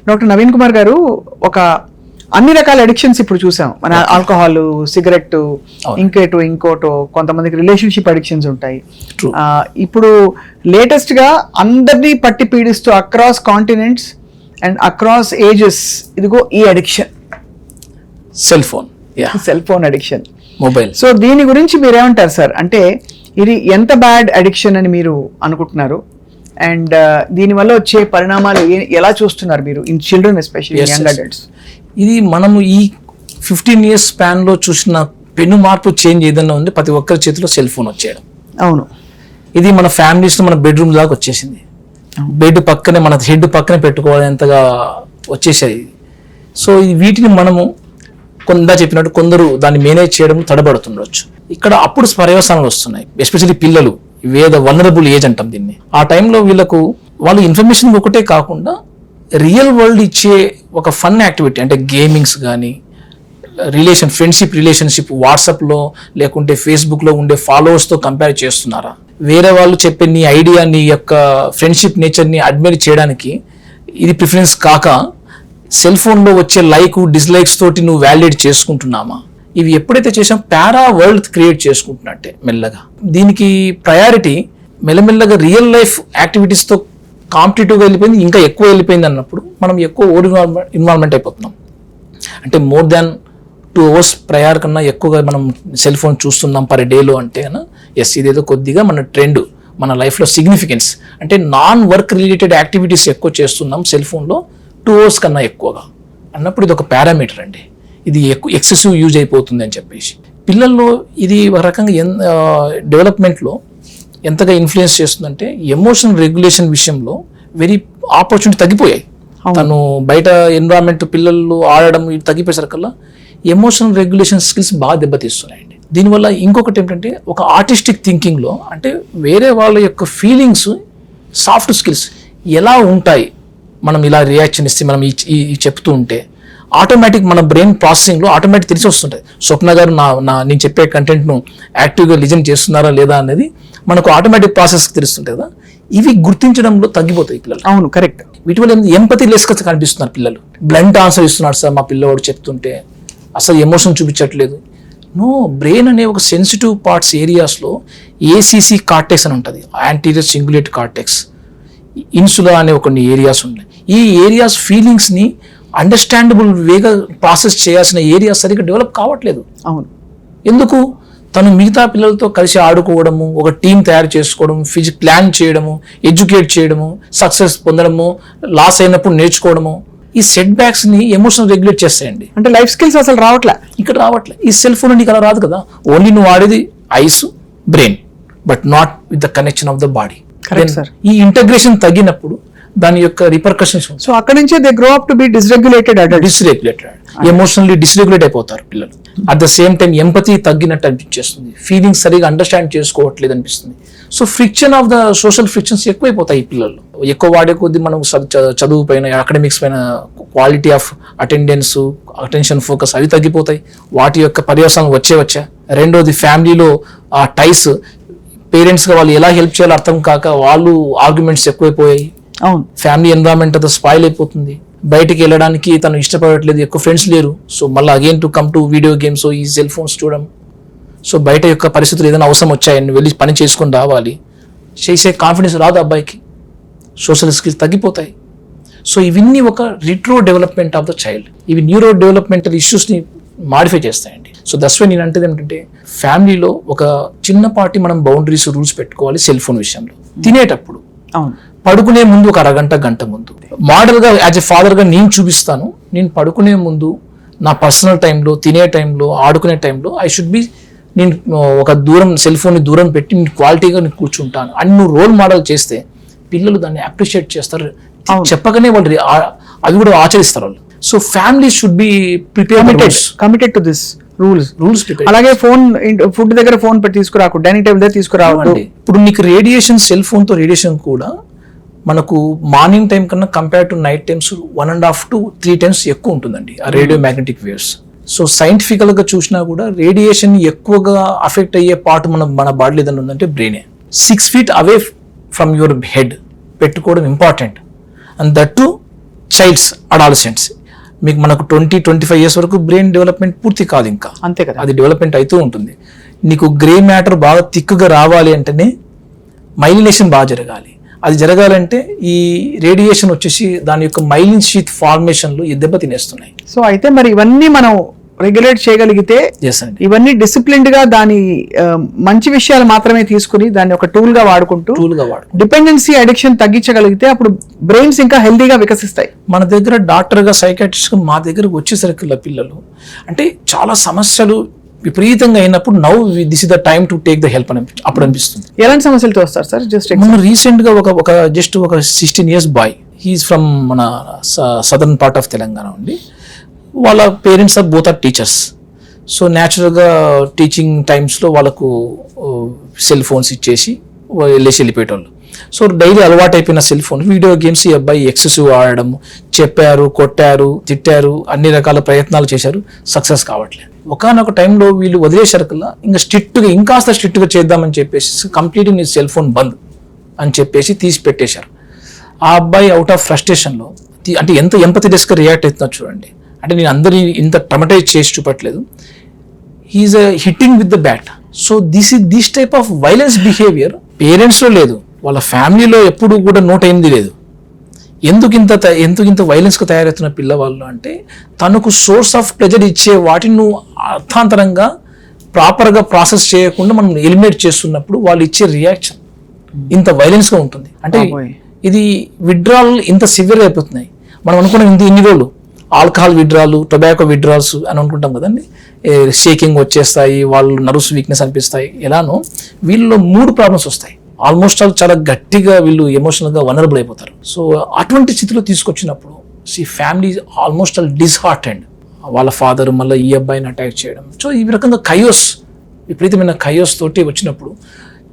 Doctor Naveen Kumar గారు, ఒక అన్ని రకాల అడిక్షన్స్ ఇప్పుడు చూసాం. మన ఆల్కహాల్, సిగరెట్, ఇంకోటో, కొంతమందికి రిలేషన్షిప్ అడిక్షన్స్ ఉంటాయి. ఇప్పుడు లేటెస్ట్ గా అందరినీ పట్టి పీడిస్తూ across continents and across ages ఇదిగో ఈ addiction, cell phone addiction, mobile. So దీని గురించి మీరేమంటారు సార్? అంటే ఇది ఎంత బ్యాడ్ అడిక్షన్ అని మీరు అనుకుంటున్నారు, అండ్ దీనివల్ల వచ్చే పరిణామాలు ఎలా చూస్తున్నారు మీరు in children, especially young adults? ఇది మనము ఈ 15 years స్పాన్ లో చూసిన పెను మార్పు, చేంజ్ ఏదన్నా ఉంది, ప్రతి ఒక్కరి చేతిలో సెల్ ఫోన్ వచ్చేయడం. అవును, ఇది మన ఫ్యామిలీస్ లో, మన బెడ్రూమ్ దాకా వచ్చేసింది. బెడ్ పక్కనే, మన హెడ్ పక్కనే పెట్టుకోవాలంతగా వచ్చేసాయి. సో వీటిని మనము చెప్పినట్టు కొందరు దాన్ని మేనేజ్ చేయడం తడబడుతుండొచ్చు. ఇక్కడ అప్పుడు పర్యవసానాలు వస్తున్నాయి, ఎస్పెషల్లీ పిల్లలు, వల్నరబుల్ ఏజ్ అంటాం దీన్ని. ఆ టైంలో వీళ్ళకు వాళ్ళు ఇన్ఫర్మేషన్ ఒకటే కాకుండా రియల్ వరల్డ్ ఇచ్చే ఒక ఫన్ యాక్టివిటీ, అంటే గేమింగ్స్ కానీ, ఫ్రెండ్షిప్ రిలేషన్షిప్ వాట్సాప్లో లేకుంటే ఫేస్బుక్లో ఉండే ఫాలోవర్స్తో కంపేర్ చేస్తున్నారా? వేరే వాళ్ళు చెప్పే నీ ఐడియా, నీ యొక్క ఫ్రెండ్షిప్ నేచర్ని అడ్మైర్ చేయడానికి ఇది ప్రిఫరెన్స్ కాక, సెల్ ఫోన్లో వచ్చే డిస్లైక్స్ తోటి నువ్వు వ్యాలిడేట్ చేసుకుంటున్నామా? ఇవి ఎప్పుడైతే చేసాం పారా వరల్డ్ క్రియేట్ చేసుకుంటున్నట్టే మెల్లగా. దీనికి ప్రయారిటీ మెల్లమెల్లగా రియల్ లైఫ్ యాక్టివిటీస్తో కాంపిటేటివ్గా వెళ్ళిపోయింది, ఇంకా ఎక్కువ వెళ్ళిపోయింది అన్నప్పుడు మనం ఎక్కువ ఇన్వాల్వ్మెంట్ అయిపోతున్నాం. అంటే మోర్ దాన్ 2 hours ప్రయార్ కన్నా ఎక్కువగా మనం సెల్ ఫోన్ చూస్తున్నాం పర్ డేలో అంటే ఎస్, ఇదేదో కొద్దిగా మన ట్రెండ్, మన లైఫ్లో సిగ్నిఫికెన్స్. అంటే నాన్ వర్క్ రిలేటెడ్ యాక్టివిటీస్ ఎక్కువ చేస్తున్నాం సెల్ ఫోన్లో 2 hours కన్నా ఎక్కువగా అన్నప్పుడు ఇది ఒక పారామీటర్ అండి. ఇది ఎక్సెసివ్ యూజ్ అయిపోతుంది అని చెప్పేసి పిల్లల్లో ఇది ఒక రకంగా డెవలప్మెంట్లో ఎంతగా ఇన్ఫ్లుయెన్స్ చేస్తుందంటే ఎమోషన్ రెగ్యులేషన్ విషయంలో వెరీ ఆపర్చునిటీ తగ్గిపోయాయి. తను బయట ఎన్విరాన్మెంట్ పిల్లలు ఆడడం తగ్గిపోయేసరికల్లా ఎమోషనల్ రెగ్యులేషన్ స్కిల్స్ బాగా దెబ్బతీస్తున్నాయండి. దీనివల్ల ఇంకొకటి ఏంటంటే ఒక ఆర్టిస్టిక్ థింకింగ్లో, అంటే వేరే వాళ్ళ యొక్క ఫీలింగ్స్, సాఫ్ట్ స్కిల్స్ ఎలా ఉంటాయి, మనం ఇలా రియాక్షన్ ఇస్తే, మనం ఈ చెప్తూ ఉంటే ఆటోమేటిక్ మన బ్రెయిన్ ప్రాసెసింగ్లో ఆటోమేటిక్ తెలిసి వస్తుంటుంది. స్వప్న గారు నేను చెప్పే కంటెంట్ను యాక్టివ్గా లిజన్ చేస్తున్నారా లేదా అనేది మనకు ఆటోమేటిక్ ప్రాసెస్ తెలుస్తుంటుంది కదా. ఇవి గుర్తించడంలో తగ్గిపోతాయి పిల్లలు. అవును, కరెక్ట్. వీటి వల్ల ఎంపతి లెస్గా కనిపిస్తున్నారు పిల్లలు. బ్లంట్ ఆన్సర్ ఇస్తున్నాడు సార్ మా పిల్లవాడు చెప్తుంటే, అసలు ఎమోషన్ చూపించట్లేదు. నో, బ్రెయిన్ అనే ఒక సెన్సిటివ్ పార్ట్స్ ఏరియాస్లో ఏసీసీ కార్టెక్స్ అని ఉంటుంది, యాంటీరియర్ సింగులేట్ కార్టెక్స్, ఇన్సులా అనే కొన్ని ఏరియాస్ ఉన్నాయి. ఈ ఏరియాస్ ఫీలింగ్స్ని అండర్స్టాండబుల్ వేగా ప్రాసెస్ చేయాల్సిన ఏరియాస్ సరిగ్గా డెవలప్ కావట్లేదు. అవును, ఎందుకు? తను మిగతా పిల్లలతో కలిసి ఆడుకోవడము, ఒక టీం తయారు చేసుకోవడం, ప్లాన్ చేయడము, ఎడ్యుకేట్ చేయడము, సక్సెస్ పొందడము, లాస్ అయినప్పుడు నేర్చుకోవడము, ఈ సెట్ బ్యాక్స్ ని ఎమోషన్ రెగ్యులేట్ చేస్తాయండి. అంటే లైఫ్ స్కిల్స్ అసలు ఇక్కడ రావట్లే. ఈ సెల్ ఫోన్ నీకు అలా రాదు కదా. ఓన్లీ నువ్వు వాడేది eyes, brain, but not with the connection of the body. ఈ ఇంటగ్రేషన్ తగ్గినప్పుడు దాని యొక్క రిపర్కషన్స్. సో అక్కడ నుంచే they grow up to be dysregulated, emotionally dysregulate అయిపోతారు పిల్లలు. At the same time empathy తగ్గినట్టు అనిపించేస్తుంది, ఫీలింగ్స్ సరిగా అండర్స్టాండ్ చేసుకోవట్లేదు అనిపిస్తుంది. So friction of the social frictions ఎక్కువైపోతాయి ఈ పిల్లలు. ఎక్కువ వాడే కొద్దీ మనం చదువు పైన, అకాడమిక్స్ పైన quality of attendance, attention focus అవి తగ్గిపోతాయి. వాటి యొక్క పర్యవసానం వచ్చా. రెండోది ఫ్యామిలీలో ఆ టైస్, పేరెంట్స్గా వాళ్ళు ఎలా హెల్ప్ చేయాలో అర్థం కాక వాళ్ళు ఆర్గ్యుమెంట్స్ ఎక్కువైపోయాయి. అవును, ఫ్యామిలీ ఎన్విరాన్మెంట్ అంతా స్పాయిల్ అయిపోతుంది. బయటికి వెళ్ళడానికి తను ఇష్టపడట్లేదు, ఎక్కువ ఫ్రెండ్స్ లేరు. సో మళ్ళీ again to come to video games, ఈ సెల్ ఫోన్స్ చూడడం. సో బయట యొక్క పరిస్థితులు ఏదైనా అవసరం వచ్చాయని వెళ్ళి పని చేసుకొని రావాలి, చేసే కాన్ఫిడెన్స్ రాదు అబ్బాయికి, సోషల్ స్కిల్స్ తగ్గిపోతాయి. సో ఇవన్నీ ఒక retro development of the child. ఇవి న్యూరో డెవలప్మెంటల్ ఇష్యూస్ని మాడిఫై చేస్తాయండి. సో దట్స్ వై నేను అంటే ఏంటంటే ఫ్యామిలీలో ఒక చిన్నపాటి మనం బౌండరీస్, రూల్స్ పెట్టుకోవాలి సెల్ ఫోన్ విషయంలో. తినేటప్పుడు, పడుకునే ముందు ఒక గంట ముందు మోడల్గా యాజ్ ఎ ఫాదర్గా నేను చూపిస్తాను. నేను పడుకునే ముందు నా పర్సనల్ టైంలో, తినే టైంలో, ఆడుకునే టైంలో నేను ఒక సెల్ ఫోన్ని దూరం పెట్టి నేను క్వాలిటీగా నేను కూర్చుంటాను అని నువ్వు రోల్ మోడల్ చేస్తే పిల్లలు దాన్ని అప్రిషియేట్ చేస్తారు. చెప్పగానే వాళ్ళు అవి కూడా ఆచరిస్తారు వాళ్ళు. So family should be committed to this rules. అలాగే ఫుడ్ దగ్గర ఫోన్ పెట్టి తీసుకురాకు, డైనింగ్ టేబుల్ దగ్గర తీసుకురావద్దు. ఇప్పుడు నీకు రేడియేషన్, సెల్ ఫోన్ తో రేడియేషన్ కూడా మనకు మార్నింగ్ టైం కన్నా compare to night times 1.5 to 3 times ఎక్కువ ఉంటుందండి ఆ రేడియో మ్యాగ్నెటిక్ వేవ్స్. సో సైంటిఫికల్ గా చూసినా కూడా రేడియేషన్ ఎక్కువగా అఫెక్ట్ అయ్యే పార్ట్ మన బాడీలో ఏదైనా ఉందంటే బ్రెయినే. 6 feet away from your head పెట్టుకోవడం important. And that to childs, adolescents, మీకు మనకు 20-25 ఇయర్స్ వరకు బ్రెయిన్ డెవలప్మెంట్ పూర్తి కాదు, ఇంకా అంతే కదా. అది డెవలప్మెంట్ అవుతూ ఉంటుంది. నీకు గ్రే మ్యాటర్ బాగా థిక్గా రావాలి అంటేనే మైలినేషన్ బాగా జరగాలి. అది జరగాలంటే ఈ రేడియేషన్ వచ్చేసి దాని యొక్క మైలిన్ షీత్ ఫార్మేషన్లు దెబ్బ తినేస్తున్నాయి. సో అయితే మరి ఇవన్నీ మనం రెగ్యులేట్ చేయగలిగితే, ఎస్ అండి, ఇవన్నీ డిసిప్లిన్డ్ గా దాని మంచి విషయాలు మాత్రమే తీసుకుని దాన్ని ఒక టూల్ గా వాడుకుంటూ డిపెండెన్సీ అడిక్షన్ తగ్గించగలిగితే అప్పుడు బ్రెయిన్స్ ఇంకా హెల్తీగా వికసిస్తాయి. మన దగ్గర డాక్టర్గా సైకాట్రిస్ట్ మా దగ్గరకు వచ్చేసరికి పిల్లలు అంటే చాలా సమస్యలు విపరీతంగా అయినప్పుడు now this is the time to take the help అని అప్పుడు అనిపిస్తుంది. ఎలాంటి సమస్యలతో వస్తారు సార్? జస్ట్ మొన్న రీసెంట్ గా ఒక 16 years బాయ్, హీఈస్ ఫ్రమ్ మన సదర్న్ పార్ట్ ఆఫ్ తెలంగాణ ఉండి, వాళ్ళ parents are both are teachers. So న్యాచురల్గా టీచింగ్ టైమ్స్లో వాళ్ళకు సెల్ ఫోన్స్ ఇచ్చేసి వెళ్ళిపోయేటోళ్ళు. సో డైలీ అలవాటు అయిపోయిన సెల్ ఫోన్, వీడియో గేమ్స్ ఈ అబ్బాయి ఎక్సెసివ్ ఆడడం, చెప్పారు, కొట్టారు, తిట్టారు, అన్ని రకాల ప్రయత్నాలు చేశారు, సక్సెస్ కావట్లేదు. ఒకనొక టైంలో వీళ్ళు వదిలేసరికల్లా ఇంకా ఇంకాస్త స్ట్రిక్ట్గా చేద్దామని చెప్పేసి కంప్లీట్గా నీ సెల్ ఫోన్ బంద్ అని చెప్పేసి తీసి పెట్టేశారు. ఆ అబ్బాయి అవుట్ ఆఫ్ ఫ్రస్ట్రేషన్లో అంటే ఎంత ఎంపథెటిక్గా రియాక్ట్ అవుతున్నారు చూడండి. అంటే నేను అందరి ఇంత ట్రమటైజ్ చేసి చూపట్లేదు, he is hitting with the bat. So this type of violence behaviour పేరెంట్స్లో లేదు, వాళ్ళ ఫ్యామిలీలో ఎప్పుడు కూడా నోట్ అయింది లేదు. ఎందుకు ఇంత వైలెన్స్గా తయారవుతున్న పిల్లవాళ్ళు అంటే తనకు సోర్స్ ఆఫ్ ప్లెజర్ ఇచ్చే వాటిని నువ్వు అర్థాంతరంగా ప్రాపర్గా ప్రాసెస్ చేయకుండా మనం ఎలిమినేట్ చేస్తున్నప్పుడు వాళ్ళు ఇచ్చే రియాక్షన్ ఇంత వైలెన్స్గా ఉంటుంది. అంటే ఇది విడ్రాల్ ఇంత సివియర్ అయిపోతున్నాయి. మనం అనుకున్నాం ఇన్ని రోజులు ఆల్కహాల్ విడ్రాలు, టొబాకో విడ్రాల్స్ అని అనుకుంటాం కదండి, షేకింగ్ వచ్చేస్తాయి, వాళ్ళు నర్వ్స్ వీక్నెస్ అనిపిస్తాయి. ఎలానో వీళ్ళలో 3 ప్రాబ్లమ్స్ వస్తాయి. ఆల్మోస్ట్ చాలా గట్టిగా వీళ్ళు ఎమోషనల్గా వనరబుల్ అయిపోతారు. సో అటువంటి స్థితిలో తీసుకొచ్చినప్పుడు ఫ్యామిలీ ఆల్మోస్ట్ డిస్హార్టెండ్, వాళ్ళ ఫాదర్ మళ్ళీ ఈ అబ్బాయిని అటాక్ చేయడం. సో ఈ రకంగా విపరీతమైన కయోస్ తోటి వచ్చినప్పుడు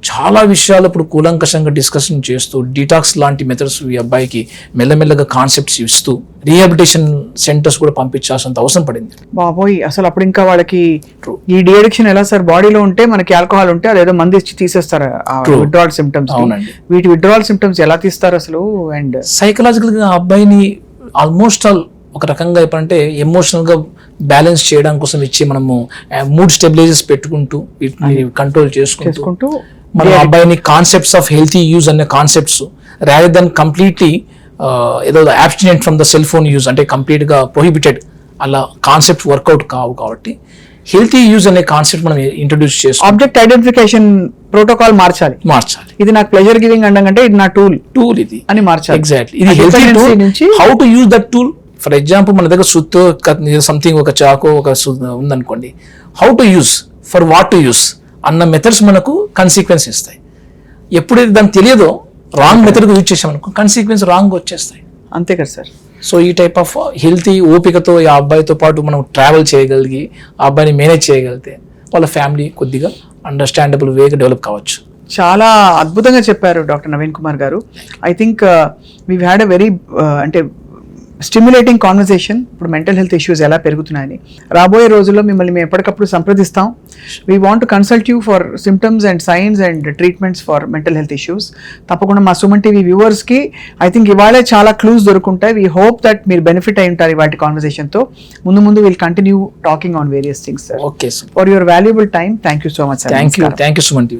చాలా విషయాలు ఇప్పుడు కూలంకషంగా డిస్కషన్ చేస్తూ డీటాక్స్ లాంటి మెథడ్స్ ఈ అబ్బాయికి మెల్లమెల్లగా కాన్సెప్ట్స్ ఇస్తూ రీహాబిలిటేషన్ సెంటర్స్ కూడా పంపించాల్సినంత అవసరం పడింది. బాబోయ్, అసలు అప్పుడు ఇంకా వాళ్ళకి ఈ డి అడిక్షన్ ఎలా సార్? బాడీలో ఉంటే మనకి ఆల్కహాల్ ఉంటే అదేదో మంది ఇచ్చి తీసేస్తారు విత్డ్రాల్ సిమ్టమ్స్. అవునండి, వీటి విత్డ్రాల్ సిమ్టమ్స్ ఎలా తీస్తారు అసలు? అండ్ సైకలాజికల్ గా ఆ అబ్బాయిని ఆల్మోస్ట్ ఆల్ ఒక రకంగా చెప్పాలంటే ఎమోషనల్ గా బ్యాలెన్స్ చేయడం కోసం ఇచ్చి మనము మూడ్ స్టెబిలైజర్స్ పెట్టుకుంటూ వీటిని కంట్రోల్ చేసుకుంటూ మన అబ్బాయిని కాన్సెప్ట్స్ ఆఫ్ హెల్తీ యూజ్ అనే కాన్సెప్ట్స్ రాదర్ దెన్ కంప్లీట్లీ ఏదో abstinent from the cell phone use అంటే కంప్లీట్ గా ప్రొహిబిటెడ్ అలా కాన్సెప్ట్ వర్కౌట్ కావు. కాబట్టి హెల్తీ యూజ్ అనే కాన్సెప్ట్ మనం ఇంట్రొడ్యూస్ చేసి ఆబ్జెక్ట్ ఐడెంటిఫికేషన్ ప్రోటోకాల్ మార్చాలి. ఇది నాకు ప్లెజర్ గివింగ్ అంటే ఇది నా టూల్ ఇది అని మార్చాలి. ఎగ్జాక్ట్లీ, ఇది హెల్తీ టూల్ నుంచి how to use that tool. For example మన దగ్గర సుత్తో సంథింగ్ ఒక చాకో ఒక ఉందనుకోండి, how to use, for what to use అన్న మెథడ్స్ మనకు కన్సిక్వెన్స్ ఇస్తాయి. ఎప్పుడైతే దానికి తెలియదో రాంగ్ మెథడ్ యూజ్ చేసామనుకో కన్సిక్వెన్స్ రాంగ్ వచ్చేస్తాయి. అంతే కదా సార్. సో ఈ టైప్ ఆఫ్ హెల్తీ ఓపికతో ఆ అబ్బాయితో పాటు మనం ట్రావెల్ చేయగలిగి ఆ అబ్బాయిని మేనేజ్ చేయగలిగితే వాళ్ళ ఫ్యామిలీ కొద్దిగా అండర్స్టాండబుల్ వేగా డెవలప్ కావచ్చు. చాలా అద్భుతంగా చెప్పారు డాక్టర్ నవీన్ కుమార్ గారు. I think we had a very అంటే స్టిమ్యులేటింగ్ కాన్వర్సేషన్. ఇప్పుడు మెంటల్ హెల్త్ ఇష్యూస్ ఎలా పెరుగుతున్నాయని రాబోయే రోజుల్లో మిమ్మల్ని మేము ఎప్పటికప్పుడు సంప్రదిస్తాం. We want to consult you for symptoms and signs and treatments for mental health issues. తప్పకుండా మా సుమన్ టీవీ వ్యూవర్స్కి ఐ థింక్ ఇవాళే చాలా క్లూస్ దొరుకుంటాయి. వీ హోప్ దట్ మీరు బెనిఫిట్ అయి ఉంటారు ఇవాటి కాన్వర్సేషన్తో. ముందు will continue talking on various things sir. Okay, for your valuable time, thank you so much sir. Thank you Suman TV.